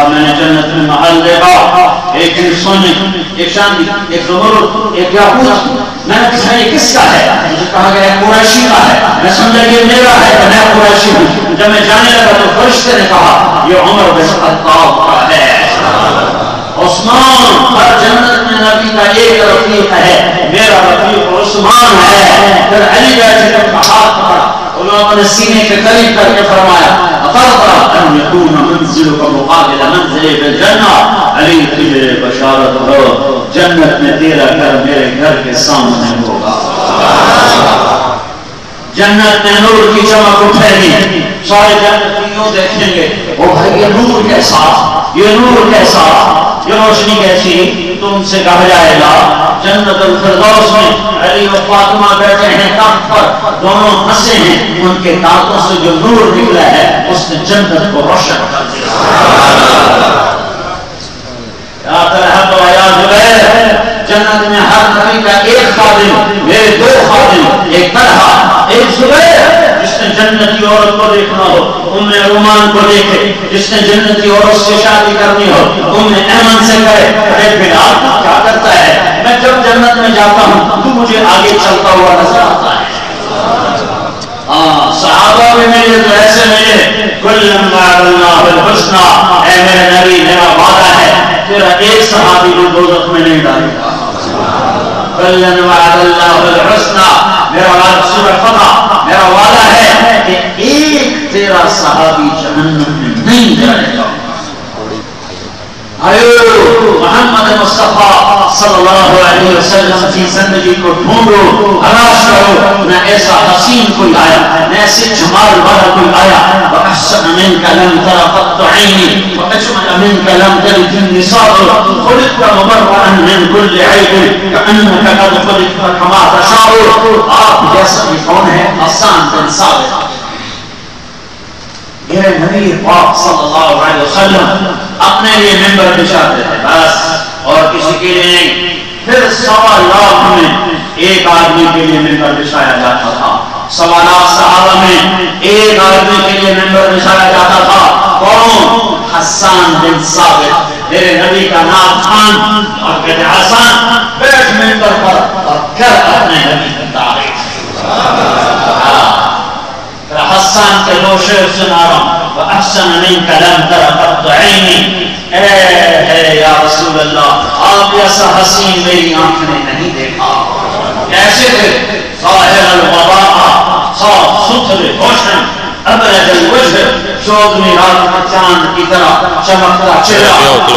کہا میں نے جنت میں محل دیکھا، ایک سونے، ایک چاندی، ایک زمرد، ایک یاقوت۔ میں نے پوچھا یہ کس کا ہے؟ مجھے کہا گیا قریشی کا ہے۔ میں سمجھا یہ میرا ہے کہ میں قریشی ہوں۔ جب میں جانے لگا تو فرشتے نے کہا یہ عمر بن خطاب کا ہے۔ عثمان، ہر جنت میں نبی کا ایک رفیق ہے، میرا رفیق عثمان ہے۔ پھر علی بیٹھے کا ہاتھ پکڑا، علماء نے سینے کے قریب کر کے فرمایا اَتَرْضَىٰ أَنْ يَكُونَ مَنْزِلُكَ مُقَابِلَ مَنْزِلِي فِي الْجَنَّةِ، علی تجھے بشارت ہو جنت میں تیرا گھر میرے گھر کے سامنے ہوگا۔ جنت میں نور کی چمک اٹھے گی، سارے جنتیوں دیکھیں گے وہ بھائی یہ نور کیسا، یہ نور کیسا، یہ روشنی کیسی؟ تو ان سے کہا جائے گا جنت الفردوس میں علی و فاطمہ بیٹھے ہیں تخت پر، دونوں ہنسے ہیں، ان کے دانتوں سے جو نور نکلا ہے اس نے جنت کو روشن کر دیا۔ یا طلحہ و یا زبیر، جنت میں ہر نبی کا ایک خادم، میرے دو خادم، ایک طلحہ ایک زبیر۔ جس نے جنتی عورت کو دیکھنا ہو ام رومان کو دیکھے، جس نے جنتی عورت سے شادی کرنی ہو ام ایمن سے کرے۔ ارے بلال تو کیا کرتا ہے؟ میں جب جنت میں جاتا ہوں تو مجھے آگے چلتا ہوا نظر آتا ہے۔ صحابہ بھی ملے تو ایسے ملے کلًا وعد اللہ الحسنی، اے میرے نبی میرا وعدہ ہے تیرا ایک صحابی کو دوزخ میں نہیں ڈالے گا۔ کلًا وعد اللہ الحسنی، میرا وعدہ سورہ فتح، میرا وعدہ ہے کہ ایک تیرا صحابی جہنم میں نہیں جائے گا۔ آئیو محمد مصطفیٰ صلی اللہ علیہ وسلم کی زندگی کو ڈھونڈو، تلاش کرو، نہ ایسا حسین کوئی آیا، نہ ایسے جمال والا کوئی آیا۔ وَأَحْسَنَ مِنْكَ لَمْ تَرَ قَطُّ عَيْنِي وَأَجْمَلَ مِنْكَ لَمْ تَلِدِ النِّسَاءُ خُلِقْتَ مُبَرَّأً مِنْ كُلِّ عَيْبٍ كَأَنَّكَ قَدْ خُلِقْتَ كَمَا تَشَاءُ۔ آپ جیسا بھی کون ہے؟ حسان بن ثابت۔ میرے نبی پاک صلی اللہ علیہ وسلم اپنے لیے ممبر بچھاتے تھے بس، اور کسی کے لیے نہیں۔ پھر 1.25 لاکھ میں ایک آدمی کے لیے ممبر بچھایا جاتا تھا، 1.25 لاکھ صحابہ میں ایک آدمی کے لیے ممبر بچھایا جاتا تھا۔ کون؟ حسان بن ثابت، میرے نبی کا نام خان، اور کہتے حسان بیٹھ ممبر پر اور کر اپنے نبی کی تعریف۔ حسان کے دو شعر سنا رہا ہوں۔ وَأَحْسَنَ مِنْكَ لَمْ تَرَ قَطُّ عَيْنِي، اے یا رسول اللہ آپ جیسا حسین میری آنکھ نے نہیں دیکھا۔ کیسے تھے؟ ظاہر الوضاء، صاف ستھرے روشن، ابرد الوجہ، چودھویں رات کا چاند کی طرح چمکتا چہرہ،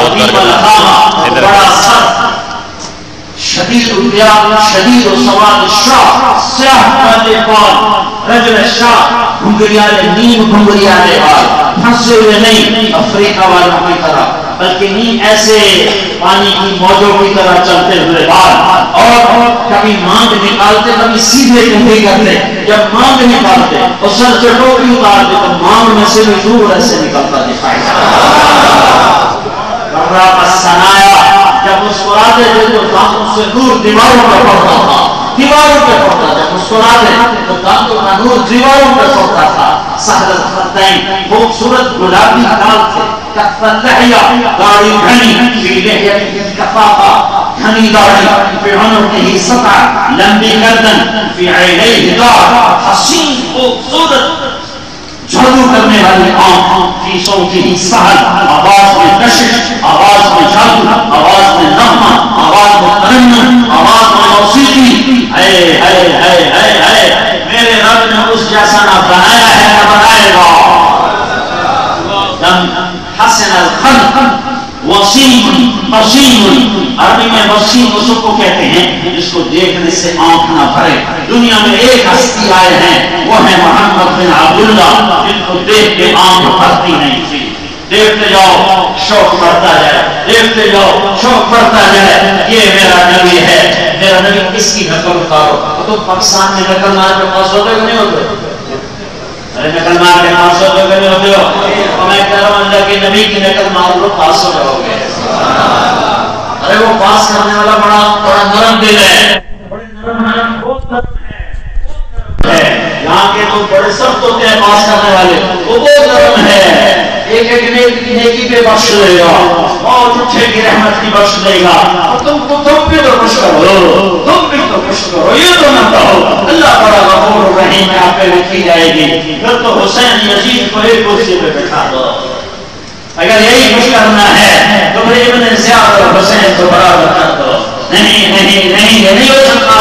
عظیم الخامہ، بڑا سر، شدید القیام، شدید السواد الشاہ، سیاہ کالے بال، رجل شاہ، گھنگریالے نیم گھنگریالے بال، پھنسے ہوئے نہیں افریقہ والوں کی طرح، بلکہ نیم ایسے پانی کی موجوں کی طرح چلتے ہوئے بال، اور کبھی مانگ نکالتے کبھی سیدھے کندھے کرتے۔ جب مانگ نکالتے اور سر سے ٹوپی اتارتے تو مانگ میں سے بھی نور ایسے نکلتا دکھائی جب مسکراتے تھے تو دانتوں سے نور دیواروں پر پڑتا تھا، دیواروں پہ پڑتا تھا، مسکراتے تو دانتوں کا نور دیواروں پہ پڑتا تھا۔ سہل الخدین، خوبصورت گلابی گال تھے، کف اللحیہ، داڑھی گھنی، فی لحیتہ کفافہ، گھنی داڑھی، فی عنقہ سطع، لمبی گردن، فی عینیہ دار، حسین خوبصورت جادو کرنے والی آنکھ، فی صوتہ سہل، آواز میں کشش، آواز میں جادو، آواز میں نغمہ، آواز میں ترنم، آواز میں موسیقی۔ اے اے اے اے اے میرے رب نے اس جیسا نہ بنایا ہے نہ بنائے گا۔ حسن الخلق وسیم، وسیم، عربی میں وسیم اس کو کہتے ہیں جس کو دیکھنے سے آنکھ نہ بھرے۔ دنیا میں ایک ہستی آئے ہیں وہ ہے محمد بن عبداللہ، جن کو دیکھ کے آنکھ بھرتی نہیں تھی۔ دیکھتے جاؤ شوق بڑھتا جائے، دیکھتے جاؤ شوق بڑھتا جائے۔ یہ میرا نبی ہے، میرا نبی کس کی نقل اتارو؟ تو پاکستان میں نقل مار کے پاس ہوتے نہیں ہوتے؟ ارے نقل مار کے پاس ہوتے نہیں ہوتے ہو؟ میں کہہ رہا ہوں اللہ کے نبی کی نقل مار لو پاس ہو جاؤ گے۔ ارے وہ پاس کرنے والا بڑا نرم دل ہے، یہاں کے تو بڑے سخت ہوتے ہیں پاس کرنے والے، وہ بہت نرم ہے۔ ایک ایک نیکی پہ بخش دے گا، موت اٹھے گی رحمت کی بخش دے گا. اور تم بھی تو خوش کرو، تم بھی تو خوش کرو، یہ تو نہ کہو اللہ بڑا غفور رحیم ہے آپ پہ لکھی جائے گی. پھر تو حسین یزید کو ایک کرسی پہ بٹھا دو. اگر یہی کچھ کرنا ہے تو پھر ابن زیاد اور حسین کو برابر کر دو. نہیں نہیں نہیں، یہ نہیں ہو سکتا.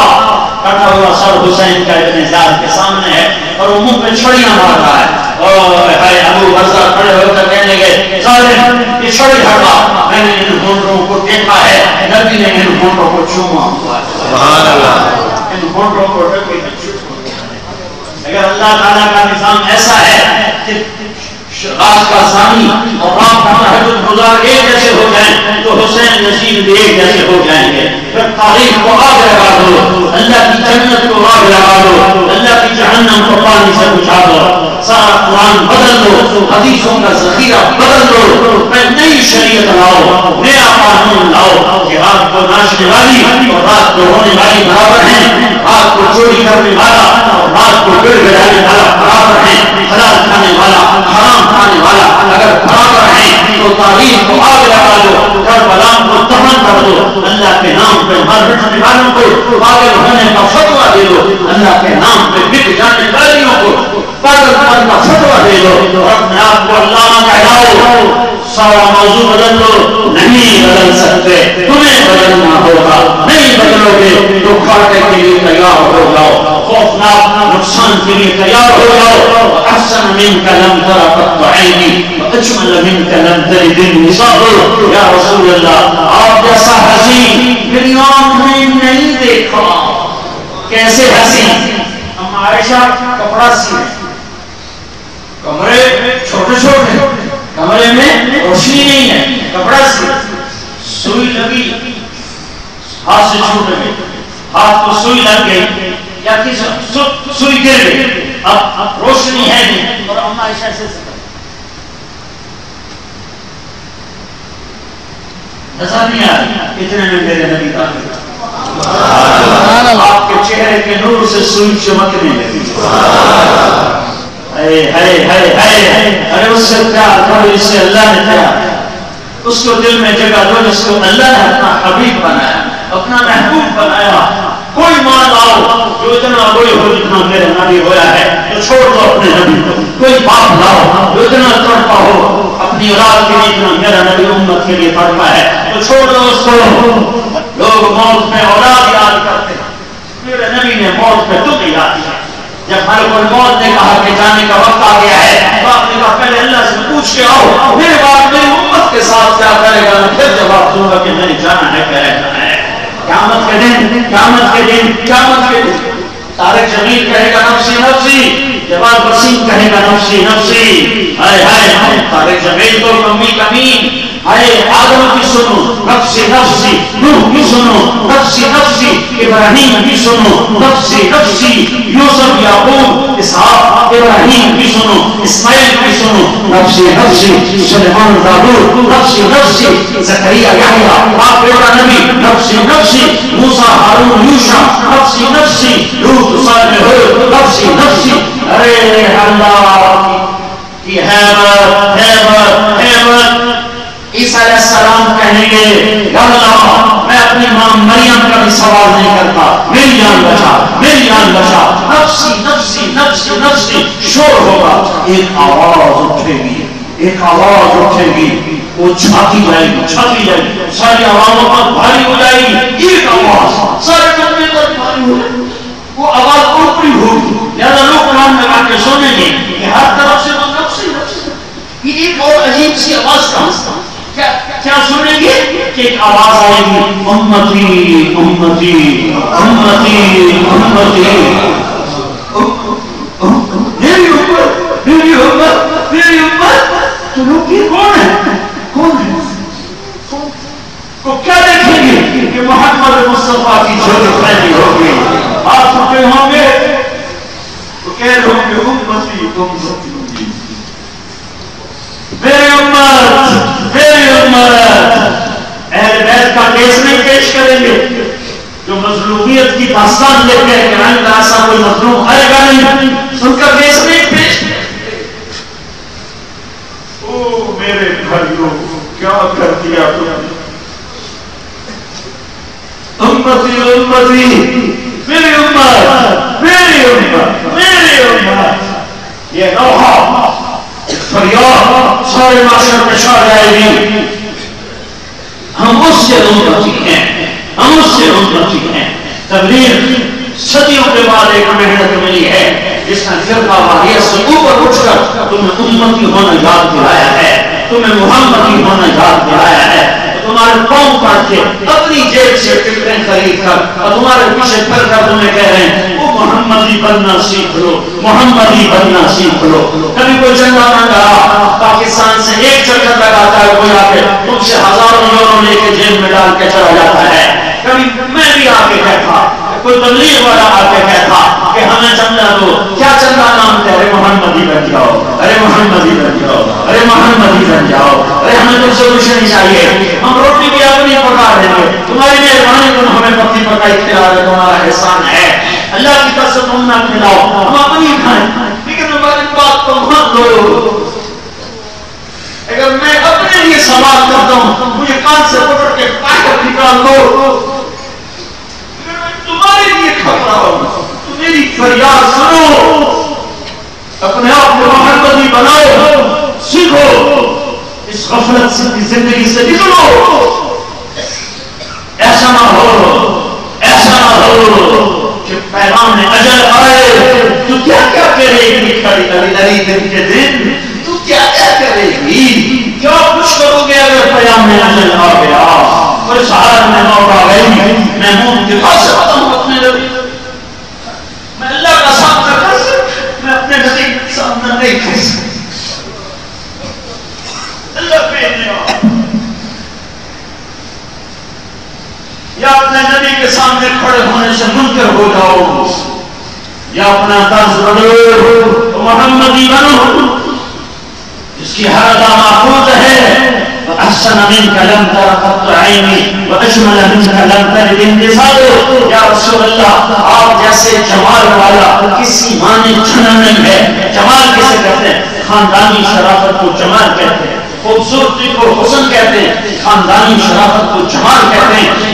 کٹا ہوا سر حسین کا ابن زیاد کے سامنے ہے اور وہ منہ پہ چھڑیاں مار رہا ہے. اور ابو برزہ کھڑے ہو کر کہنے لگے ظالم یہ چھڑی ہٹا، میں نے ان ہونٹوں کو دیکھا ہے، نبی نے ان ہونٹوں کو چوما ہوا ہے. سبحان اللہ. ان ہونٹوں کو ڈبے میں چوما ہوا ہے. اگر اللہ تعالیٰ کا نظام ایسا ہے کہ رات کا ثانی اور رات کا تہجد گزار ایک جیسے ہو جائیں تو حسین یزید بھی ایک جیسے ہو جائیں گے. پھر تاریخ کو آگ لگا دو، اللہ کی جنت کو آگ لگا دو، اللہ کی جہنم کو پانی سے بجھا دو. سارا قرآن بدل دو، حدیثوں کا ذخیرہ بدل دو، پھر نئی شریعت لاؤ، نیا قانون لاؤ کہ رات کو ناچنے والی اور رات کو رونے والی برابر ہیں، رات کو چوری کرنے والا اور رات کو گڑ گڑانے والا برابر ہیں، حلال کھانے والا حرام کھانے والا اگر برابر ہیں تو تاریخ کو آگ لگا دو، کربلا کو دفن کر دو. اللہ کے نام پہ مر مٹنے والوں کو پاگل ہونے کا فتویٰ دے دو، اللہ کے نام پہ بک جانے والیوں کو پاگل ہونے کا فتویٰ دے دو اور اپنے آپ کو اللہ کہلاؤ. سارا موضوع بدل دو، نہیں بدل سکتے، تمہیں بدلنا ہوگا. نہیں بدلو گے تو کھاٹے کے لیے تیار ہو جاؤ، خوفناک نقصان کے لیے تیار ہو جاؤ. احسن منك لم تر قط عيني واجمل منك لم تلد النساء. یا رسول اللہ آپ جیسا حسین میری آنکھیں نہیں دیکھا. کیسے حسین؟ ہم عائشہ کپڑا سیے، کمرے چھوٹے چھوٹے، کمرے میں روشنی نہیں ہے، کپڑا سیے، سوئی لگی ہاتھ سے چھوٹ گئی، ہاتھ کو سوئی لگ گئی یا سوئی گر گئی، اب روشنی ہے نہیں اور ہم عائشہ سے نظر نہیں آ رہی. اتنے میں میرے نبی کا آپ کے چہرے کے نور سے سوئی چمکنے لگی. ارے اس سے پیار کرو جس سے اللہ نے پیار، اس کو دل میں جگہ دو جس کو اللہ نے اپنا حبیب بنایا، اپنا محبوب بنایا. کوئی ماں لاؤ جو اتنا کوئی ہو جتنا میرے نبی ہویا ہے تو چھوڑ دو اپنے نبی کو. کوئی باپ لاؤ جو اتنا تڑپا ہو اپنی اولاد کے لیے اتنا میرا نبی امت کے لیے تڑپا ہے تو چھوڑ دو اس کو. لوگ موت میں اولاد یاد کرتے ہیں، میرے نبی نے موت پہ دکھ یاد کیا. جب ملک الموت نے کہا کہ جانے کا وقت آ گیا ہے تو آپ نے کہا پہلے اللہ سے پوچھ کے آؤ میرے باپ میری امت کے ساتھ کیا کرے گا، میں پھر جواب دوں گا کہ میں نے جانا ہے کہ رہنا ہے. قیامت کے دن، قیامت کے دن، قیامت کے دن طارق جمیل کہے گا نفسی نفسی، جواد وسیم کہے گا نفسی نفسی. ہائے ہائے طارق جمیل تو کمی کمی، ہائے آدم کی سنو نفسی نفسی، نوح کی سنو نفسی نفسی، ابراہیم کی سنو نفسی نفسی، یوسف یعقوب اسحاق ابراہیم کی سنو، اسماعیل کی سنو نفسی نفسی، سلیمان داؤد نفسی نفسی، زکریا یحییٰ آپ بیٹا نبی نفسی نفسی، موسیٰ ہارون یوشع نفسی نفسی، لوط صالح ہود نفسی نفسی. ارے اللہ کی حیبت حیبت حیبت. عیسیٰ علیہ السلام کہیں گے یا اللہ میں اپنی ماں مریم کا بھی سوال نہیں کرتا، میری جان بچا میری جان بچا. نفسی نفسی نفسی نفسی شور ہوگا، ایک آواز اٹھے گی، ایک آواز اٹھے گی، وہ چھاتی جائے گی، چھاتی جائے گی، ساری آوازوں پر بھاری ہو جائے گی. ایک آواز سارے کمرے پر بھاری ہو جائے گی، وہ آواز اوپری ہوگی. لہذا لوگ قرآن میں آ کے سنیں گے کہ ہر طرف سے وہ نفسی نفسی. یہ ایک اور عجیب سی آواز کا کیا سنیں گے کہ ایک آواز آئے گی امتی امتی امتی امتی، میری امت میری امت میری امت. تو لوگ یہ کون ہے کون ہے وہ کیا دیکھیں گے کہ محمد مصطفیٰ کی جھولی پھیلی ہوگی، ہاتھ اٹھے ہوں گے تو کہہ رہے ہوں گے امتی امتی میری امت میری امت. اہل بیت کا کیس نہیں پیش کریں گے جو مظلومیت کی داستان لے کے کہ آئندہ ایسا کوئی مظلوم آئے گا نہیں، ان کا کیس نہیں پیش. او میرے بھائیوں کیا کر دیا تم نے؟ امتی امتی، میری امت، میری امت، میری امت، یہ نوحہ فریاد سارے معاشر میں چھا جائے گی. ہم اس سے امتی ہیں، ہم اس سے امتی ہیں. تبلیغ صدیوں کے بعد ایک محنت ملی ہے جس نے فرقہ واحدیت سے اوپر اٹھ کر تمہیں امتی ہونا یاد دلایا ہے، تمہیں محمدی ہونا یاد دلایا ہے. تمہارے قوم پڑھ کے اپنی جیب سے ٹکٹیں خرید کر اور تمہارے پیچھے پھر کر تمہیں کہہ رہے ہیں وہ محمدی بننا سیکھ لو، محمدی بننا سیکھ لو. کبھی کوئی چندہ نہ لگا، پاکستان سے ایک چکر لگاتا ہے کوئی آ کے تم سے ہزاروں یورو لے کے جیب میں ڈال کے چلا جاتا ہے. کبھی میں بھی آ کے کہتا، کوئی تبلیغ والا آ کے کہتا کہ ہمیں چندہ دو. کیا چندہ نام ہے؟ ارے محمدی بن جاؤ، ارے محمدی بن جاؤ، ارے محمدی بن جاؤ، ارے ہمیں تم سے کچھ نہیں چاہیے، ہم روٹی بھی اپنی پکا دیں گے، تمہاری مہربانی تم ہمیں پکی پکائی کھلا رہے، تمہارا احسان ہے. اللہ کی طرف سے تم نہ کھلاؤ، ہم اپنی کھائیں، لیکن ہماری بات کو مان لو. اگر میں اپنے لیے سوال کرتا ہوں مجھے کان سے پکڑ کے باہر نکال دو، تمہارے لیے کھڑا ہوں، میری فریاد سنو، اپنے آپ کو محمدی بناؤ، سیکھو، اس غفلت سے زندگی سے نکلو. ایسا نہ ہو، ایسا نہ ہو کہ پیغام اجل آئے تو کیا کیا کرے گی کھڑی علی دن کے دن، تو کیا کیا کرے گی، کیا کچھ کرو گے اگر پیغام اجل آ گیا اور اس حالت میں موت آ گئی. میں منہ دکھا سکتا ہوں اپنے نبی، میں اللہ کا سامنا کر سکتا، میں اپنے نبی کا سامنا نہیں کر سکتا. اللہ بھیجنے والا یا اپنے نبی کے سامنے کھڑے ہونے سے منکر ہو جاؤ یا اپنا طرز بدلو، محمدی بنو. اس کی ہر ادا محفوظ ہے. وَأَحْسَنَ مِنْكَ لَمْ تَرَ قَطُّ عَيْنِي وَأَجْمَلَ مِنْكَ لَمْ تَلِدْ النِّسَاءُ. یا رسول اللہ، آپ جیسے جمال والا کسی ماں نے چنا نہیں ہے. جمال کسے کہتے ہیں؟ خاندانی شرافت کو جمال کہتے ہیں، خوبصورتی کو حسن کہتے ہیں، خاندانی شرافت کو جمال کہتے ہیں.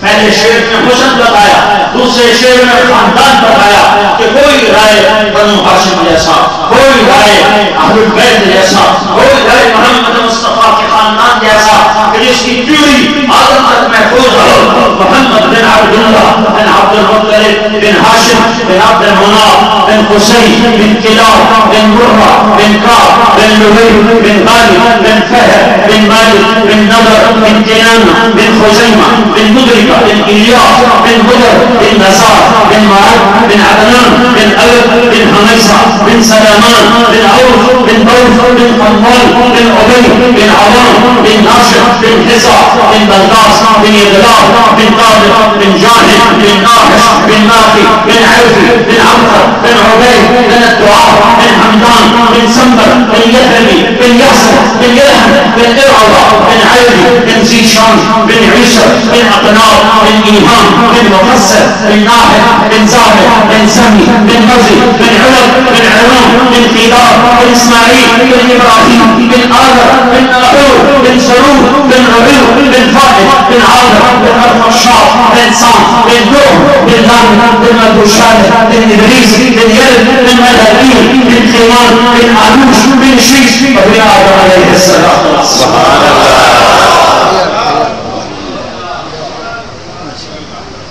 پہلے شعر میں حسن بتایا، دوسرے شعر میں خاندان بتایا کہ کوئی رائے بنو ہاشم جیسا، کوئی رائے اہل بیت جیسا، کوئی رائے محمد مصطفیٰ کے خاندان جیسا کہ جس کی پیڑھی آدم تک محفوظ ہو. محمد بن عبداللہ بن عبد المطلب بن ہاشم بن عبد المناف بن حسین بن کلاب بن مرہ بن کعب بن لؤي بن غالب بن فہد بن مالک بن نضر بن کنانہ بن خزیمہ بن مدرک بن إلياس بن بدر بن نصار بن معد بن عدنان بن ألف بن حميصة بن سلمان بن عوف بن طوف بن قنطال بن عبيد بن عوام بن ناشر بن حصى بن بلقاس بن يدلاب بن طارق بن جاهد بن ناحش بن ناقي بن عوفي بن عمرو بن عبيد بن الدعاء بن حمدان بن سنبر بن يثربي بن ياسر بن يلهم بن إرعوة بن عيدي بن زيشان بن عيسى بن أقنار بن إيهام بن مفسر بن ناهر بن زاهر بن سمي بن مزي بن علم بن علوم بن قيدار بن إسماعيل بن إبراهيم بن آذر بن ناحور بن سرور بن ربيع بن فائد بن عاذر بن الرشاق بن سام بن نوح بن لام بن مدوشان بن إدريس بن يلد بن مدهبين بن خيمان بن عانوش بن شيش وبن آدم عليه السلام. سبحان الله.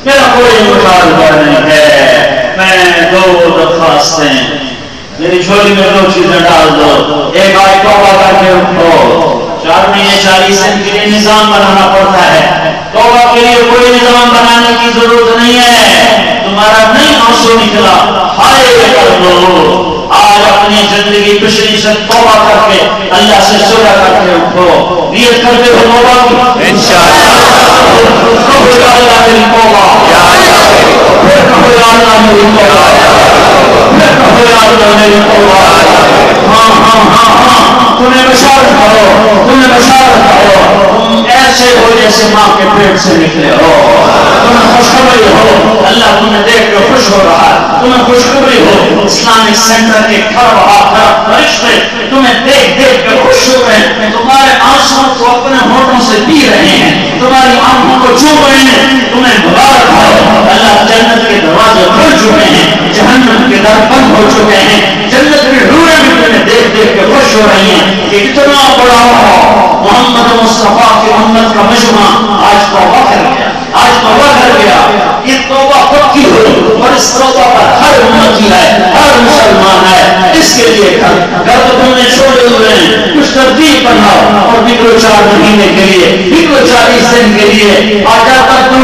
میرا کوئی مطالبہ نہیں ہے، میں دو درخواستیں، میری جھولی میں دو چیزیں ڈال دو. ایک آئے توبہ کر کے اٹھو، 4 مہینے 40 دن کے لیے نظام بنانا پڑتا ہے. توبہ کے لیے کوئی نظام بنانے کی ضرورت نہیں ہے. تمہارا نہیں آنسو نکلا، ہائے کر دو. آج اپنی زندگی پچھلی سے توبہ کر کے اللہ سے صلح کر کے اٹھو. نیت کرتے ہو توبہ کی انشاءاللہ. کہو یا اللہ میری توبہ، پھر کہو یا اللہ میری توبہ، پھر کہو یا اللہ میری توبہ. ہاں ہاں ہاں ہاں، تمہیں بشارت کرو، تمہیں بشارت کرو، تم ایسے ہو جیسے ماں کے پیٹ سے نکلے ہو. تمہیں خوشخبری ہو، اللہ تمہیں دیکھ کے خوش ہو رہا ہے، تمہیں خوشخبری ہو، اسلامک سینٹر کے کھرب فرشتے تمہیں دیکھ دیکھ کے خوش ہو رہے ہیں، تمہارے آنسوں کو اپنے ہونٹوں سے پی رہے ہیں، تمہاری آنکھوں کو چھو رہے ہیں، تمہیں مبارک ہو، اللہ جنت کے دروازے کھل چکے ہیں، جہنم کے در بند ہو چکے ہیں، جنت کی حوریں بھی تمہیں دیکھ دیکھ کے خوش ہو رہی ہیں کہ اتنا بڑا محمد مصطفیٰ کی امت کا مجمع آج توبہ کر گیا، آج توبہ کر گیا، یہ توبہ پکی ہوئی اور اس توبہ پر ہر امتی ہے، ہر مسلمان ہے، اس کے لیے گھر تو تم نے چھوڑے ہوئے ہیں، کچھ ترتیب بناؤ اور نکلو 4 مہینے کے لیے، نکلو 40 دن کے لیے، آج تک تم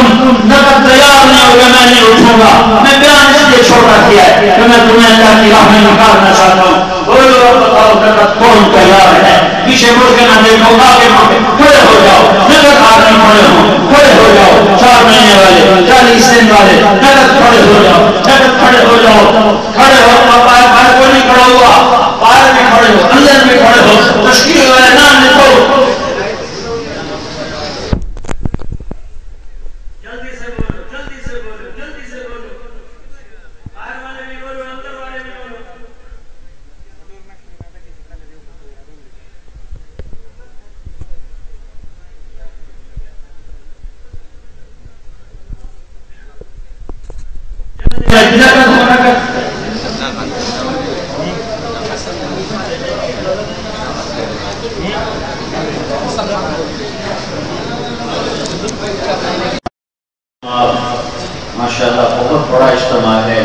نقد تیار نہیں ہوگا، میں نہیں اٹھوں گا، میں بیان اس لیے چھوٹا کیا ہے کہ میں تمہیں اللہ کی راہ میں نکالنا چاہتا ہوں، بولو اور بتاؤ نقد کون تیار ہے؟ پیچھے مڑ کے نہ دیکھو، آگے بڑھ کے کھڑے ہو جاؤ، نقد آدمی کھڑے ہو، کھڑے ہو جاؤ، 4 مہینے والے 40 دن والے نقد کھڑے ہو جاؤ، نقد کھڑے ہو جاؤ، کھڑے ہو، باہر کوئی نہیں کھڑا ہوا، باہر میں کھڑے ہو، اندر میں کھڑے ہو، تشکیل والے نام لکھو، ماشاءاللہ بہت بڑا اجتماع ہے،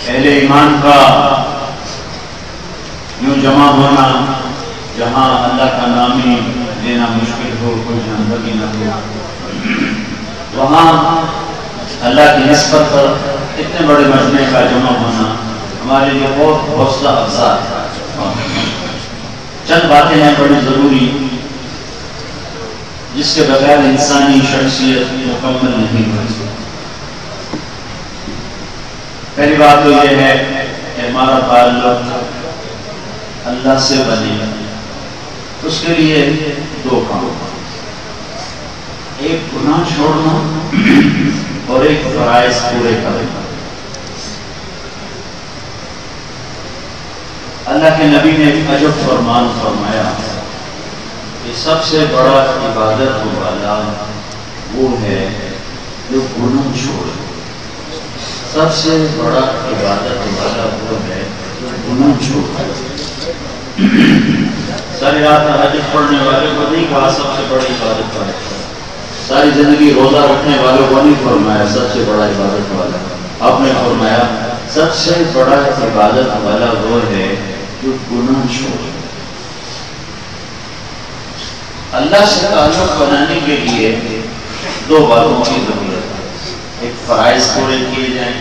اہل ایمان کا یوں جمع ہونا جہاں اللہ کا نام ہی لینا مشکل ہو، کوئی جانبگی نہ ہو، وہاں اللہ کی نسبت پر اتنے بڑے مجمع کا جمع ہونا ہمارے لیے بہت حوصلہ افزا ہے۔ چند باتیں ہیں بڑی ضروری جس کے بغیر انسانی شخصیت مکمل نہیں ہوتی۔ پہلی بات تو یہ ہے کہ ہمارا تعلق اللہ سے بنے، اس کے لیے 2 کام، ایک گناہ چھوڑنا اور ایک فرائض پورے کرنا۔ اللہ کے نبی نے عجب فرمان فرمایا کہ سب سے بڑا عبادت والا وہ ہے جو گناہ چھوڑے، سب سے بڑا عبادت والا وہ ہے جو گناہ چھوڑے۔ ساری رات تہجد پڑھنے والے کو نہیں کہا سب سے بڑی عبادت والا، ساری زندگی روزہ رکھنے والوں کو نہیں فرمایا سب سے بڑا عبادت والا، آپ نے فرمایا سب سے بڑا عبادت والا وہ ہے جو گناہ چھوڑے۔ اللہ سے تعلق بنانے کے لیے 2 باتوں کی ضرورت ہے، ایک فرائض پورے کیے جائیں،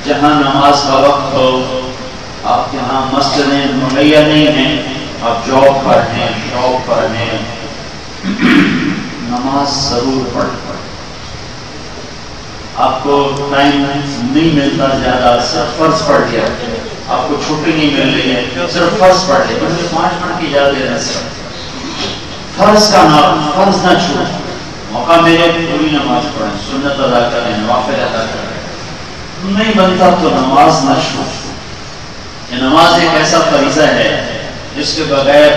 جہاں نماز کا وقت ہو، آپ کے ہاں مسجدیں مہیا نہیں ہیں، آپ جاب پر ہیں، شاپ پر ہیں، نماز ضرور پڑھیں۔ آپ کو ٹائم نہیں ملتا زیادہ، صرف فرض پڑھ لیا، آپ کو چھٹی نہیں مل رہی ہے، صرف فرض پڑھ لیا، مجھے 5 منٹ کی اجازت دے رہے ہیں، صرف فرض کا نام، فرض نہ چھوڑیں، موقع ملے پوری نماز پڑھیں، سنت ادا کریں، نوافل ادا کریں، نہیں بنتا تو نماز نہ چھوڑیں۔ یہ نماز ایک ایسا فریضہ ہے جس کے بغیر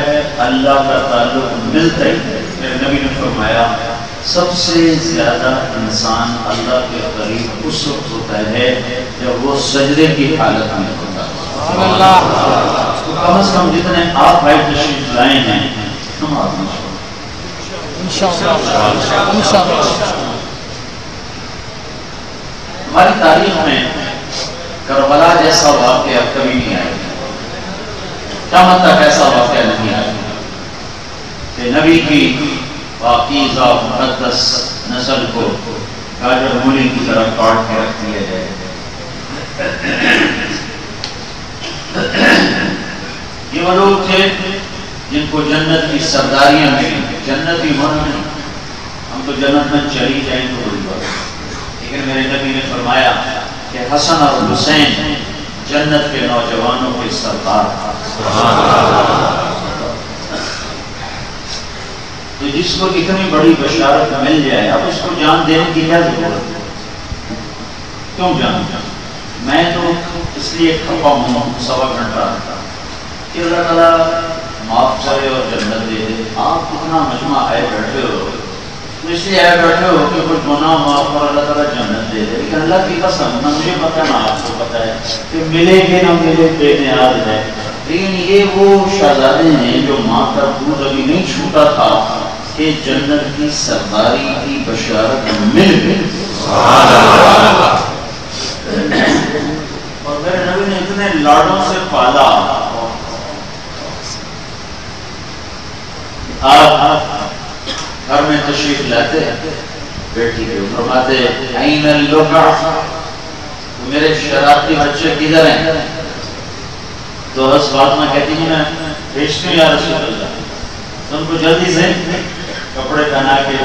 اللہ کا تعلق ملتا ہی ہے۔ میرے نبی نے فرمایا سب سے زیادہ انسان اللہ کے قریب اس وقت ہوتا ہے جب وہ سجدے کی حالت میں ہوتا ہے۔ کم از کم جتنے آپ بھائی تشریف لائے ہیں نماز نہ چھوڑیں انشاءاللہ۔ ہماری تاریخ میں کربلا جیسا واقعہ کبھی نہیں آیا، قیامت تک ایسا واقعہ نہیں آیا کہ نبی کی پاکیزہ مقدس نسل کو گاجر مولی کی طرح کاٹ کے رکھ دیا جائے۔ یہ وہ لوگ تھے جن کو جنت کی سرداریاں ملی، جنت ہی ہونا نہیں، ہم تو جنت میں چلی جائیں تو بڑی بات، لیکن میرے نبی نے فرمایا کہ حسن اور حسین جنت کے نوجوانوں کے سردار۔ تو جس کو اتنی بڑی بشارت مل جائے اب اس کو جان دینے کی کیا ضرورت ہے؟ کیوں جان؟ میں تو اس لیے کھپا ہوں سوا گھنٹہ کہ اللہ تعالیٰ معاف کرے اور جنت دے دے. آپ کتنا مجمع آئے بیٹھے ہو تو اس لیے آئے بیٹھے ہو کہ کچھ گناہ معاف اور اللہ تعالیٰ جنت دے دے. لیکن اللہ کی قسم نہ مجھے پتہ نہ آپ کو پتہ ہے کہ ملے گے نہ ملے بے نیاز ہے. لیکن یہ وہ شہزادے ہیں جو ماں کا دودھ ابھی نہیں چھوٹا تھا کہ جنت کی سرداری کی بشارت مل گئی. اور میرے نبی نے اتنے لاڈوں سے پالا. آپ گھر میں تشریف لاتے بیٹی کے فرماتے این اللقع، میرے شرارتی بچے کدھر ہیں؟ تو حضرت فاطمہ کہتی ہیں میں بھیجتی ہوں یا رسول اللہ. تو ان کو جلدی سے کپڑے پہنا کے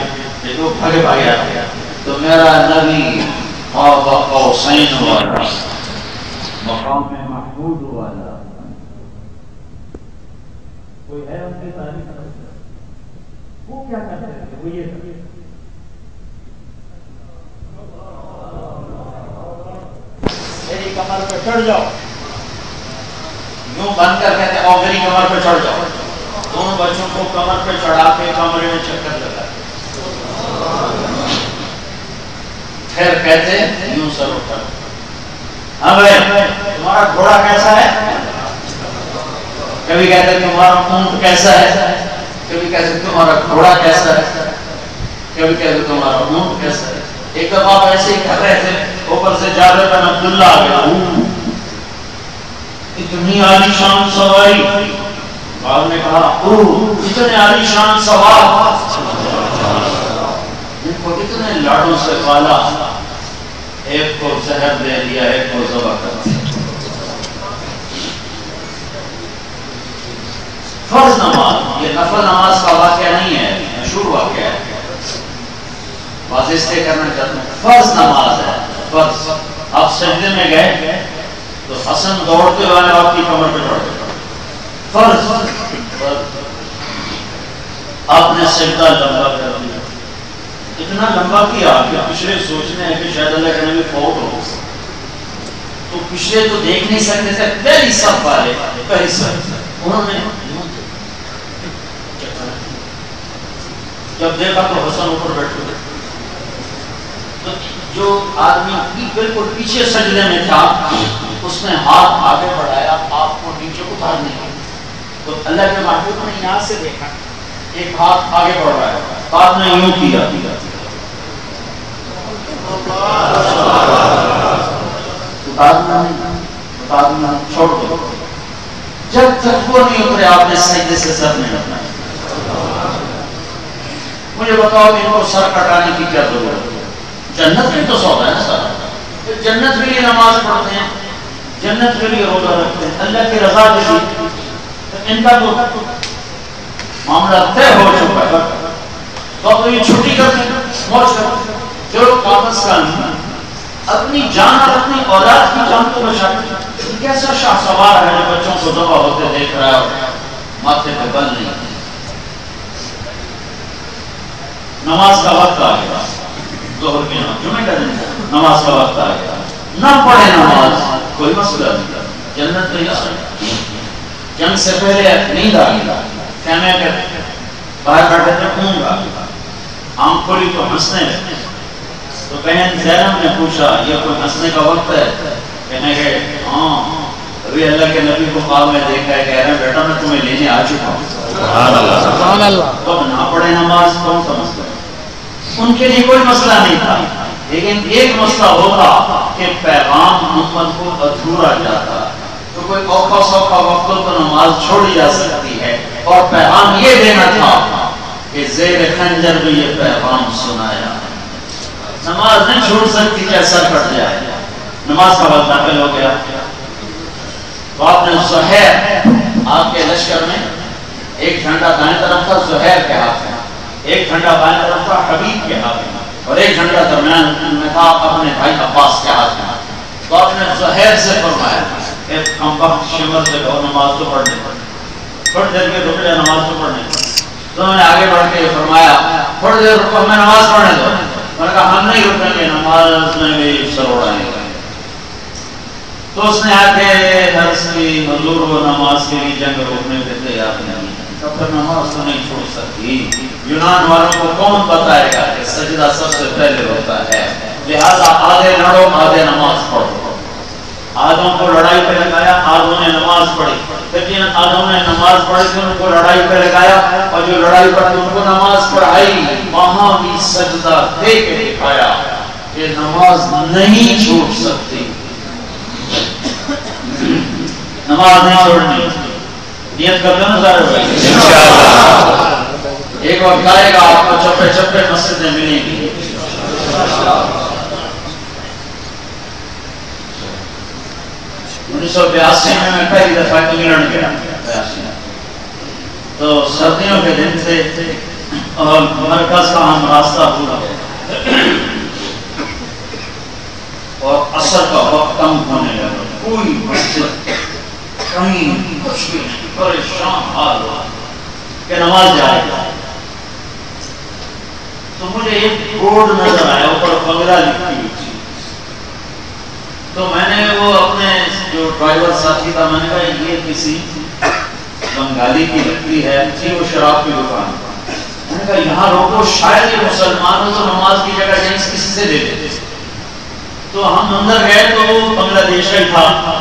دیکھو بھاگے بھاگے آتے. تو میرا نبی قاب قوسین والا مقام محمود والا کوئی ہے ان کی تعریف؟ وہ کیا کرتے ہیں؟ وہ یہ میری کمر پہ چڑھ جاؤ، یوں بند کر کہتے ہیں میری کمر پہ چڑھ جاؤ. دونوں بچوں کو کمر پہ چڑھا کے کمرے میں چکر لگا پھر کہتے یوں سر اٹھا. ہاں بھائی تمہارا گھوڑا کیسا ہے؟ کبھی کہتے تمہارا اونٹ کیسا ہے، کبھی کہتے تمہارا گھوڑا کیسا ہے، کبھی کہتے تمہارا اونٹ کیسا ہے. ایک دفعہ آپ ایسے ہی کر رہے تھے، اوپر سے جابر بن عبداللہ آ گیا. اتنی عالی شان سواری. بعد نے کہا اتنے عالی شان سوار، ان کو اتنے لاڈوں سے پالا، ایک کو زہر دے دیا، ایک کو ذبح کر دیا. فرض نماز، یہ نفل نماز کا واقعہ نہیں ہے، مشہور واقعہ ہے، واضح اس لیے کرنا چاہتا ہوں. فرض نماز ہے، فرض. آپ سجدے میں گئے تو حسن دوڑتے ہوئے آپ کی کمر پہ چڑھ گیا. فرض آپ نے سجدہ لمبا کر دیا، اتنا لمبا کیا کہ پچھلے سوچنے ہیں کہ شاید اللہ کے نبی فوت ہو، تو پچھلے تو دیکھ نہیں سکتے تھے. پہلی صف والے پہلی صف انہوں نے جب دیکھا تو حسن اوپر بیٹھے. تو جو آدمی بالکل پیچھے سجدے میں تھا اس نے ہاتھ آگے بڑھایا آپ کو نیچے اتارنے کے. تو اللہ کے محبوب نے یہاں سے دیکھا ایک ہاتھ آگے بڑھ رہا ہے، بعد میں یوں کیا اتارنا چھوڑ دو. جب تک وہ نہیں اترے آپ نے سجدے سے سر نہیں اٹھایا. مجھے بتاؤ ان کو سر کٹانے کی کیا ضرورت ہے؟ جنت میں تو سودا ہے نا سارا. جنت کے لیے نماز پڑھتے ہیں، جنت کے لیے روزہ رکھتے ہیں، اللہ کی رضا کے لیے. ان کا تو معاملہ طے ہو چکا ہے. تو اب یہ چھٹی کرتے ہیں، موج کرتے ہیں. جو کم از کم اپنی جان اور اپنی اولاد کی جان کو بچاتے ہیں. کیسا شاہ سوار ہے جو بچوں کو ذبح ہوتے دیکھ رہا ہے اور ماتھے پہ بل نہیں. نماز کا وقت آ گیا، ظہر کی نماز، جمعہ کا دن نماز کا وقت آ گیا، نہ پڑھے نماز کوئی مسئلہ نہیں. جنت نہیں آ رہی. جنگ سے پہلے نیند آ گئی، خیمے کے باہر بیٹھے تھے، اونگ آ گئی، آنکھ کھولی تو ہنسنے لگے. تو بہن زینب نے پوچھا یہ کوئی ہنسنے کا وقت ہے؟ کہنے گئے ہاں ابھی اللہ کے نبی کو خواب میں دیکھا ہے، کہہ رہے ہیں بیٹا میں تمہیں لینے آ چکا ہوں. سبحان اللہ. تو نہ پڑھے نماز کون سا مسئلہ؟ ان کے لیے کوئی مسئلہ نہیں تھا. لیکن ایک مسئلہ ہوتا کہ پیغام امت کو ادھورا جاتا تو کوئی اوکھا سوکھا وقت تو نماز چھوڑی جا سکتی ہے. اور پیغام یہ دینا تھا کہ زیر خنجر بھی یہ پیغام سنایا. نماز نہیں چھوڑ سکتی کہ سر کٹ جائے. نماز کا وقت داخل ہو گیا تو آپ نے زہیر، آپ کے لشکر میں ایک جھنڈا دائیں طرف تھا زہیر کے ہاتھ میں، ایک جھنڈا بائیں طرف تھا حبیب کے ہاتھ میں، اور ایک جھنڈا درمیان میں تھا اپنے بھائی عباس کے ہاتھ میں. تو آپ نے زہیر سے فرمایا کہ کم وقت شمر سے اور نماز تو پڑھنے پڑے، تھوڑی دیر کے رک جائے نماز تو پڑھنے. تو میں نے آگے بڑھ کے فرمایا تھوڑی دیر رکو ہمیں نماز پڑھنے دو. میں نے کہا ہم نہیں رکیں گے, نماز میں بھی سر اڑائیں گے. تو اس نے آ کے درس کی حضور وہ نماز کے لیے جنگ روکنے کے تیار نہیں, تو پھر نماز تو نہیں چھوڑ سکتی. یونان والوں کو کون بتائے گا کہ سجدہ سب سے پہلے ہوتا ہے, لہذا آدھے لڑو آدھے نماز پڑھو. آدھوں کو لڑائی پہ لگایا, آدھوں نے نماز پڑھی. پھر جن آدھوں نے نماز پڑھی تھی ان کو لڑائی پہ لگایا, اور جو لڑائی پڑھی ان کو نماز پڑھائی. وہاں بھی سجدہ دے کے دکھایا کہ نماز نہیں چھوٹ سکتی, نماز نہیں چھوڑنی. نیت کرتے ہیں سارے بھائی, ایک وقت آئے گا آپ کو چپے چپے مسجدیں ملیں گی. 1982 میں پہلی دفعہ انگلینڈ گیا. تو سردیوں کے دن تھے اور مرکز کا ہم راستہ پورا اور عصر کا وقت کم ہونے لگا. کوئی مسجد کہیں کچھ بھی نہیں, پریشان حال ہوا کہ نماز جائے گا. تو مجھے ایک بورڈ نظر آیا, اوپر بنگلہ لکھی ہوئی تھی. تو میں نے وہ اپنے جو ڈرائیور ساتھی تھا, میں نے کہا یہ کسی بنگالی کی لکڑی ہے, تھی وہ شراب کی دکان. میں نے کہا یہاں روکو, شاید یہ مسلمان ہو تو نماز کی جگہ جائیں کسی سے دے دیتے. تو ہم اندر گئے تو وہ بنگلہ دیش کا ہی تھا,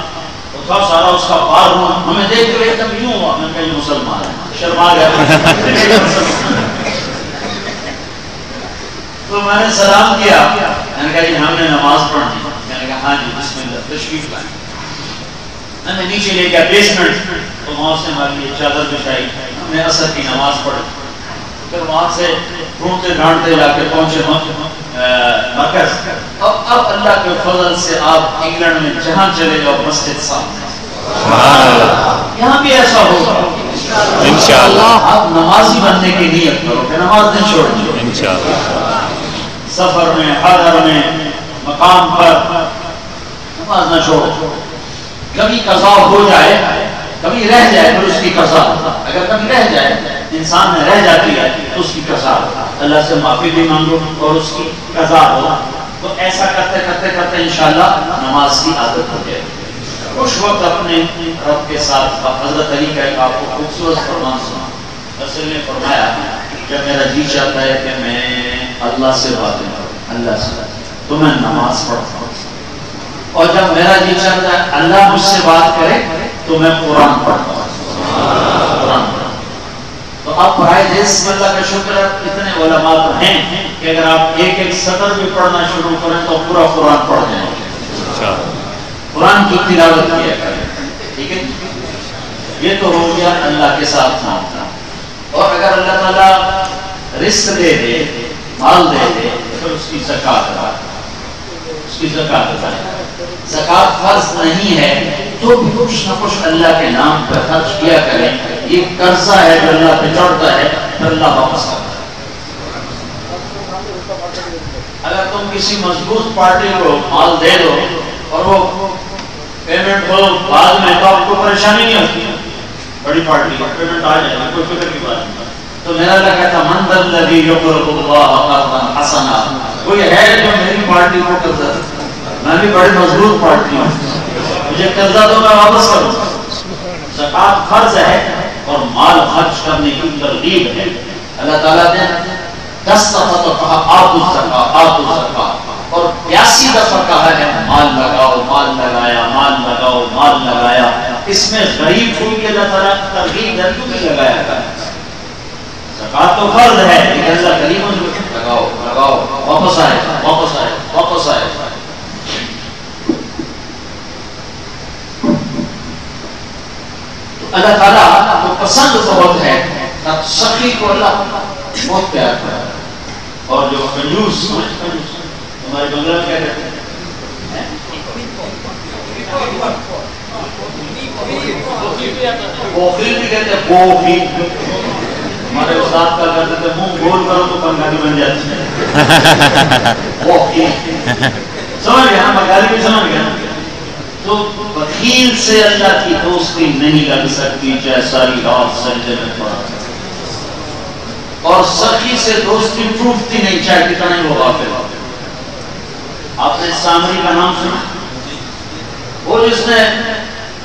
تو تھا سارا اس کا بار ہوا. ہمیں دیکھ کے ایک دم یوں ہوا, میں نے کہا یہ مسلمان ہے, شرما گیا. تو میں نے سلام کیا, میں نے کہا جی ہم نے نماز پڑھنی. میں نے کہا ہاں جی بسم اللہ تشریف لائیں. میں نے نیچے لے گیا بیسمنٹ, تو وہاں سے ہماری یہ چادر بچھائی, ہم نے عصر کی نماز پڑھی. پھر وہاں سے ڈھونڈتے ڈھانڈتے جا کے پہنچے مرکز. اب اللہ کے فضل سے آپ انگلینڈ میں جہاں چلے جاؤ مسجد سامنے, یہاں بھی ایسا ہوگا انشاءاللہ. آپ نمازی بننے کی نیت کرو کہ نماز نہیں چھوڑنی انشاءاللہ. سفر میں, حضر میں, مقام پر نماز نہ چھوڑو. کبھی قضا ہو جائے, کبھی رہ جائے پھر اس کی قضا. اگر کبھی رہ جائے, انسان میں رہ جاتی ہے تو اس کی قضا, اللہ سے معافی بھی مانگو اور اس کی قضا ہو. تو ایسا کرتے کرتے کرتے انشاءاللہ نماز کی عادت ہو جائے. اس وقت اپنے رب کے ساتھ حضرت علی کا ایک آپ کو خوبصورت فرمان سنا. رسول نے فرمایا کہ میرا جی چاہتا ہے کہ میں اللہ سے باتیں کروں, اللہ سے, تو میں نماز پڑھتا ہوں. اور جب میرا جی چاہتا ہے اللہ مجھ سے بات کرے تو میں قرآن پڑھتا ہوں. قرآن پڑھتا ہوں. تو آپ پڑھائے جس میں اللہ کا شکر ہے, اتنے علماء تو ہیں کہ اگر آپ ایک ایک سطر بھی پڑھنا شروع کریں تو پورا قرآن پڑھ جائیں گے. قرآن کی تلاوت کیا کریں, ٹھیک ہے. یہ تو ہو گیا اللہ کے ساتھ معاملہ. اور اگر اللہ تعالیٰ رزق دے دے, مال دے دے, پھر اس کی زکات ادا, اس کی زکات ادا. زکات فرض نہیں ہے تو بھی کچھ نہ کچھ اللہ کے نام پر خرچ کیا کریں. یہ قرضہ ہے جو اللہ پہ چڑھتا ہے, پھر اللہ واپس کرتا ہے. اگر تم کسی مضبوط پارٹی کو مال دے دو اور وہ پیمنٹ ہو بعد میں, تو آپ کو پریشانی نہیں ہوتی. بڑی پارٹی کا پیمنٹ آ جائے گا, کوئی فکر کی بات نہیں. تو میرا اللہ کہتا من ذا الذی یقرض اللہ قرضا حسنا, کوئی ہے جو میری پارٹی کو قرضہ, میں بھی بڑی مضبوط پارٹی ہوں, مجھے قرضہ دو میں واپس کروں. زکات فرض ہے اور مال خرچ کرنے کی ترغیب ہے. اللہ تعالیٰ نے 10 دفعہ تو کہا آتوا الزکاۃ, آتوا الزکاۃ, اور 82 دفعہ کہا ہے مال لگاؤ, مال لگایا, مال لگاؤ, مال لگایا. اس میں غریب کو بھی اللہ تعالیٰ ترغیب ہے, کیوں نہیں لگایا گیا. زکات تو فرض ہے لیکن اللہ غریبوں کو لگاؤ لگاؤ, واپس آئے واپس آئے واپس آئے. اللہ تعالیٰ کو پسند بہت ہے, اب سخی کو اللہ بہت پیار کرتا ہے. اور جو کنجوس, ہمارے بنگلہ میں کیا کہتے ہیں, بوخیل بھی کہتے ہیں, بوخیل. ہمارے استاد کا کہتے تھے منہ گول کرو تو بنگالی بن جاتی ہے. بوخیل سمجھ گیا نا, بنگالی بھی سمجھ گیا. تو بخیل سے اللہ کی دوستی نہیں لگ سکتی, چاہے ساری رات سجدے میں پڑا. اور سخی سے دوستی ٹوٹتی نہیں، چاہے کتنا ہی وہ غافل ہو۔ آپ نے سامری کا نام سنا؟ وہ جس نے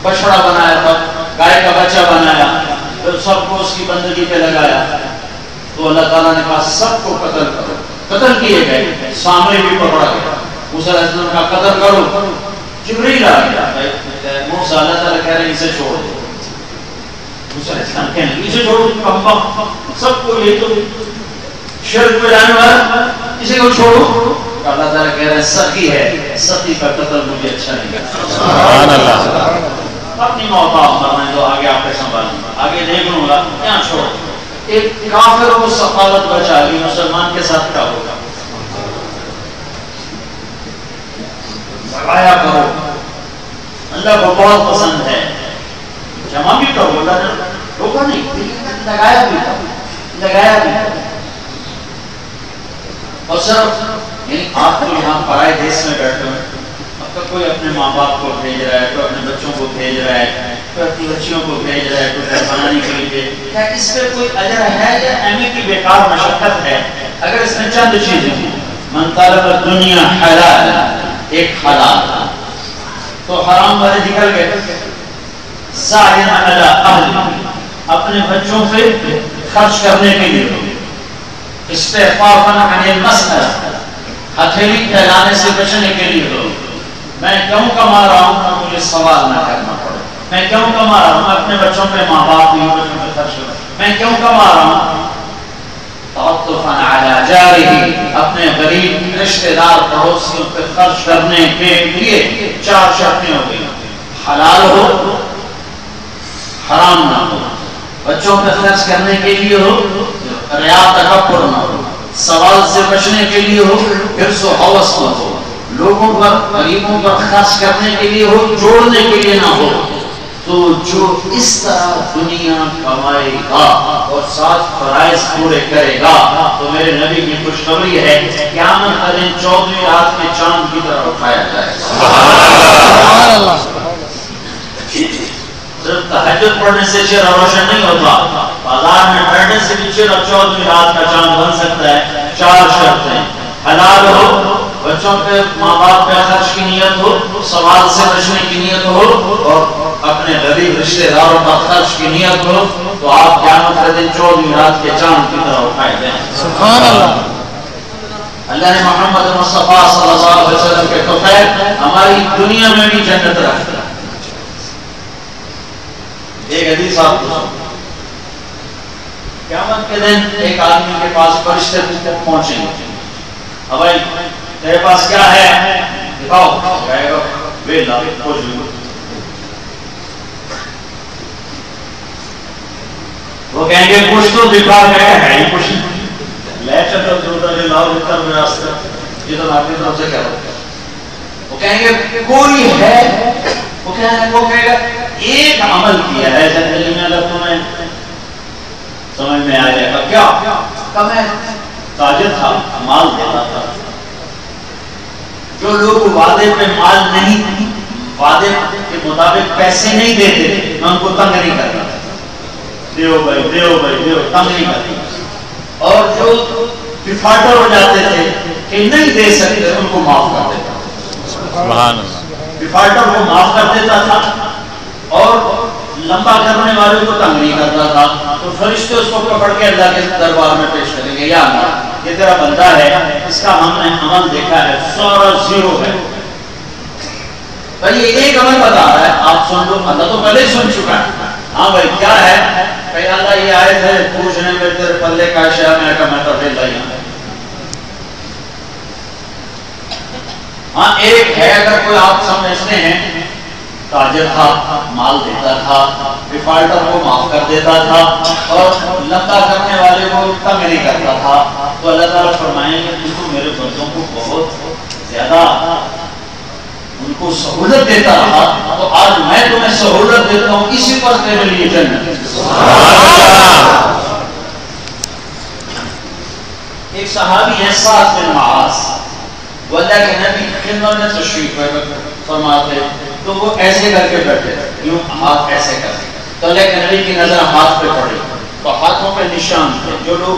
بچڑا بنایا تھا، گائے کا بچہ بنایا، پھر سب کو اس کی بندگی پہ لگایا، تو اللہ تعالیٰ نے کہا سب کو قتل کرو، قتل کیے گئے، سامری بھی پکڑا گیا، موسیٰ علیہ السلام کا قتل کرو، جبریل آ گیا، موسیٰ اللہ تعالیٰ کہہ رہے ہیں اسے چھوڑ دو، موسیٰ علیہ السلام کہنے لگے اسے چھوڑو، کم سب کو یہ تو شرک میں جانے والا، اسے کو چھوڑو۔ اللہ تعالیٰ کہہ رہے ہیں سخی ہے، سخی کا قتل مجھے اچھا نہیں لگا، سبحان اللہ، اپنی موت آپ مرنے دو، آگے آپ کے سنبھالیں، آگے دیکھ لوں گا، یہاں چھوڑ۔ ایک کافر کو سفالت بچا لی، مسلمان کے ساتھ کیا ہوگا؟ لگایا کرو، اللہ کو بہت پسند ہے، جمع بھی کرو، اللہ نے روکا نہیں، لگایا بھی کرو، لگایا بھی کرو۔ اور صرف یعنی آپ کو یہاں پرائے دیش میں بیٹھے ہوئے، اب تک کوئی اپنے ماں باپ کو بھیج رہا ہے، کوئی اپنے بچوں کو بھیج رہا ہے، کوئی اپنی بچیوں کو بھیج رہا ہے، کوئی گھر بنانے کے لیے، کیا اس پہ کوئی اجر ہے یا اہمیت کی بیکار مشقت ہے؟ اگر اس میں چند چیزیں ہیں، من طلب الدنیا حلال، ایک حلال تو حرام والے نکل گئے، سعین علی اہل، اپنے بچوں پہ خرچ کرنے کے لیے، استعفافاً عن المسئلہ، ہتھیلی پھیلانے سے بچنے کے لیے ہو، میں کیوں کما رہا ہوں مجھے سوال نہ کرنا پڑے، میں کیوں کما رہا ہوں اپنے بچوں پہ، ماں باپ بھی بچوں پہ خرچ کروں، میں کیوں کما رہا ہوں تعطفاً علی جارہ، اپنے غریب رشتہ دار پڑوسیوں پہ خرچ کرنے کے لیے۔ چار شرطیں ہو گئی، حلال ہو، حرام نہ ہو، بچوں پہ خرچ کرنے کے لیے ہو، ریا تکبر نہ ہو، سوال سے بچنے کے لیے ہو، حرص و ہوس نہ ہو، لوگوں پر غریبوں پر خرچ کرنے کے لیے ہو، جوڑنے کے لیے نہ ہو۔ تو جو اس طرح دنیا کمائے گا اور ساتھ فرائض پورے کرے گا تو میرے نبی کی خوشخبری ہے قیامت کا دن 14ویں رات میں چاند کی طرح اٹھایا جائے گا۔ صرف تہجد پڑھنے سے چہرہ روشن نہیں ہوتا، بازار میں بیٹھنے سے بھی چہرہ 14ویں رات کا چاند بن سکتا ہے۔ چار شرطیں، حلال ہو، بچوں پہ ماں باپ پہ خرچ کی نیت ہو، سوال سے بچنے کی نیت ہو، اور اپنے غریب رشتہ داروں پر خرچ کی نیت ہو، تو آپ قیامت کے دن 14ویں رات کے چاند کی طرح اٹھائے جائیں۔ سبحان اللہ۔ اللہ نے محمد مصطفیٰ صلی اللہ علیہ وسلم کے توفیق ہماری دنیا میں بھی جنت رکھ دیا۔ ایک حدیث آپ کو قیامت کے دن ایک آدمی کے پاس فرشتے پہنچیں گے، اب بھائی تیرے پاس کیا ہے دکھاؤ، کہے گا ویلا کچھ بھی، وہ کہیں گے کچھ تو دکھا، ہے ہی کچھ لے چکر جو لاؤ اتر واسطہ یہ تو آپ کی طرف سے کیا ہوتا ہے، وہ کہیں گے کوئی ہے، وہ کہے گا ایک عمل کیا ہے زندگی میں، اگر تمہیں سمجھ میں آ جائے گا کیا، کہ میں تاجر تھا، مال دیتا تھا، جو لوگ وعدے پہ مال نہیں، وعدے کے مطابق پیسے نہیں دیتے تھے، میں ان کو تنگ نہیں کرتا تھا، دیو بھائی دیو بھائی دیو، تنگ نہیں کرتا، اور جو ڈیفالٹر ہو جاتے تھے کہ نہیں دے سکتے ان کو معاف کر دیتا تھا، سبحان اللہ، ڈیفالٹر کو معاف کر دیتا تھا، اور لمبا کرنے والے کو تنگ نہیں کرتا تھا۔ تو فرشتے اس کو پکڑ کے اللہ کے دربار میں پیش کریں گے، یا اللہ یہ تیرا بندہ ہے، اس کا ہم نے عمل دیکھا ہے، سارا زیرو ہے، بھائی یہ ایک عمل بتا رہا ہے، آپ سن لو، اللہ تو پہلے ہی سن چکا ہے، ہاں بھائی کیا ہے، کہ اللہ یہ آئے تھے پوچھنے میں تیرے پلے کا شہر میں کا میں تو پھر لائی ہوں۔ ہاں ایک ہے، اگر کوئی آپ سمجھتے ہیں تاجر تھا، مال دیتا تھا، ڈیفالٹر کو معاف کر دیتا تھا، اور لمبا کرنے والے کو تنگ نہیں کرتا تھا، تو اللہ تعالیٰ فرمائیں گے تو میرے بندوں کو بہت زیادہ ان کو سہولت دیتا رہا، تو آج میں تمہیں سہولت دیتا ہوں، اسی پر تیرے لیے جنت۔ ایک صحابی ہے سعد بن معاذ، وہ اللہ کے نبی خدمت میں تشریف فرماتے، تو وہ ایسے کر کے بیٹھے، یوں ہاتھ ایسے کر کے، تو اللہ کے نبی کی نظر ہاتھ پہ پڑی، تو ہاتھوں پہ نشان تھے، جو لوگ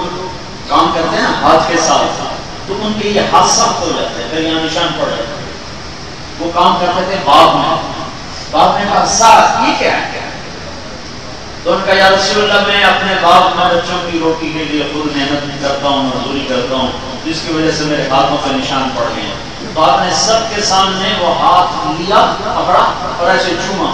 کام کرتے ہیں ہاتھ کے ساتھ، تو ان کے یہ ہاتھ سخت ہو جاتے ہیں، پھر یہاں نشان پڑ جاتے ہیں۔ وہ کام کرتے تھے باغ میں، باغ نے کہا ساتھ یہ کیا ہے؟ تو ان کا یا رسول اللہ میں اپنے باغ میں بچوں کی روٹی کے لیے خود محنت کرتا ہوں، مزدوری کرتا ہوں، جس کی وجہ سے میرے ہاتھوں پہ نشان پڑ گئے ہیں۔ تو آپ نے سب کے سامنے وہ ہاتھ لیا، پکڑا اور ایسے چوما،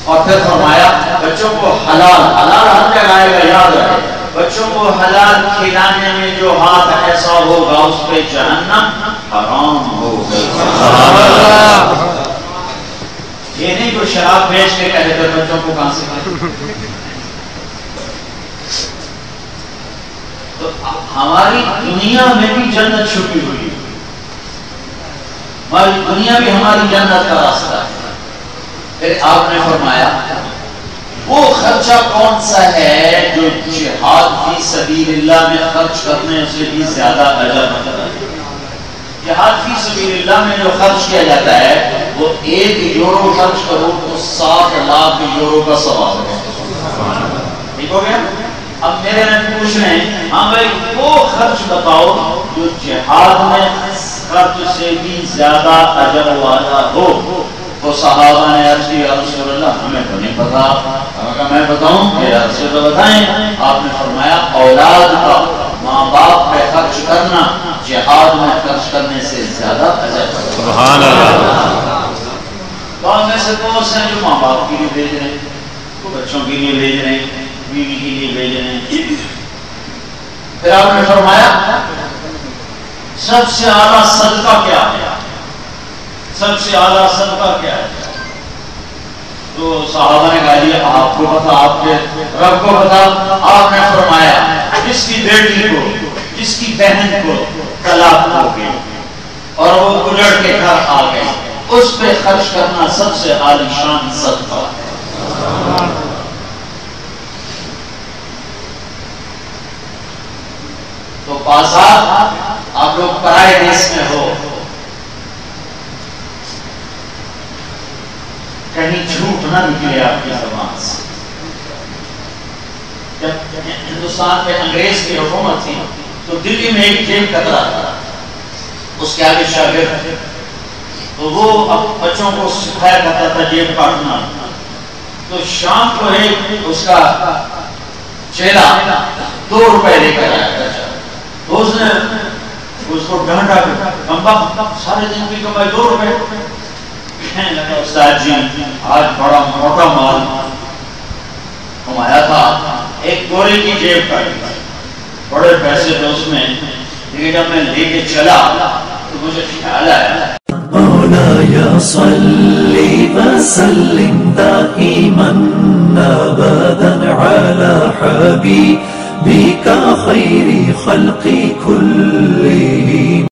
اور پھر فرمایا بچوں کو حلال، حلال ہر جگہ آئے گا یاد رہے، بچوں کو حلال کھلانے میں جو ہاتھ ایسا ہوگا اس پہ جہنم حرام ہو گئی۔ یہ نہیں کوئی شراب بیچ کے کہتے تھے بچوں کو کہاں سے کھائیں۔ تو ہماری دنیا میں بھی جنت چھپی ہوئی ہے، ہماری دنیا بھی ہماری جنت کا راستہ ہے۔ پھر آپ نے فرمایا وہ خرچہ کون سا ہے جو جہاد فی سبیل اللہ میں خرچ کرنے سے بھی زیادہ اجر ہوتا ہے؟ جہاد فی سبیل اللہ میں جو خرچ کیا جاتا ہے وہ 1 یورو خرچ کرو تو 7 لاکھ یورو کا ثواب ہے۔ ٹھیک ہو گیا؟ اب میرے نے پوچھ رہے ہیں ہاں بھائی وہ خرچ بتاؤ جو جہاد میں خرچ سے بھی زیادہ اجر والا ہو۔ تو صحابہ نے عرض کی یا رسول اللہ ہمیں تو نہیں پتا۔ کہا میں بتاؤں کہ یا رسول اللہ بتائیں۔ آپ نے فرمایا اولاد کا ماں باپ پہ خرچ کرنا جہاد میں خرچ کرنے سے زیادہ اجر ہے۔ سبحان اللہ۔ بعض ایسے دوست ہیں جو ماں باپ کے لیے بھیج رہے ہیں، بچوں کے لیے بھیج رہے ہیں، بیوی کے لیے بھیج رہے ہیں۔ پھر آپ نے فرمایا سب سے اعلیٰ صدقہ کیا ہے؟ سب سے اعلیٰ صدقہ کیا ہے؟ تو صحابہ نے کہا یہ آپ کو پتا، آپ کے رب کو پتا۔ آپ نے فرمایا جس کی بیٹی کو، جس کی بہن کو طلاق ہو گئی اور وہ اجڑ کے گھر آ گئی، اس پہ خرچ کرنا سب سے عالی شان صدقہ ہے۔ تو بازار آپ لوگ پرائے دیس میں ہو، کہیں جھوٹ نہ نکلے آپ کی زبان سے۔ جب ہندوستان میں انگریز کی حکومت تھی تو دلی میں ایک جیل کترا تھا، اس کے آگے شاگرد تھے، تو وہ اب بچوں کو سکھایا کرتا تھا جیب کاٹنا۔ تو شام کو ایک اس کا چیلا 2 روپے لے کر آیا تھا، تو اس نے اس کو ڈانٹا کہ کمبا سارے دن کی کمائی 2 روپے۔ کہنے لگا استاد جی آج بڑا موٹا مال کمایا تھا، ایک گورے کی جیب کاٹی، بڑے پیسے تھے اس میں، لیکن جب میں لے کے چلا تو مجھے خیال آیا مولاي صل وسلم دائما ابدا على حبيبك خير خلق كل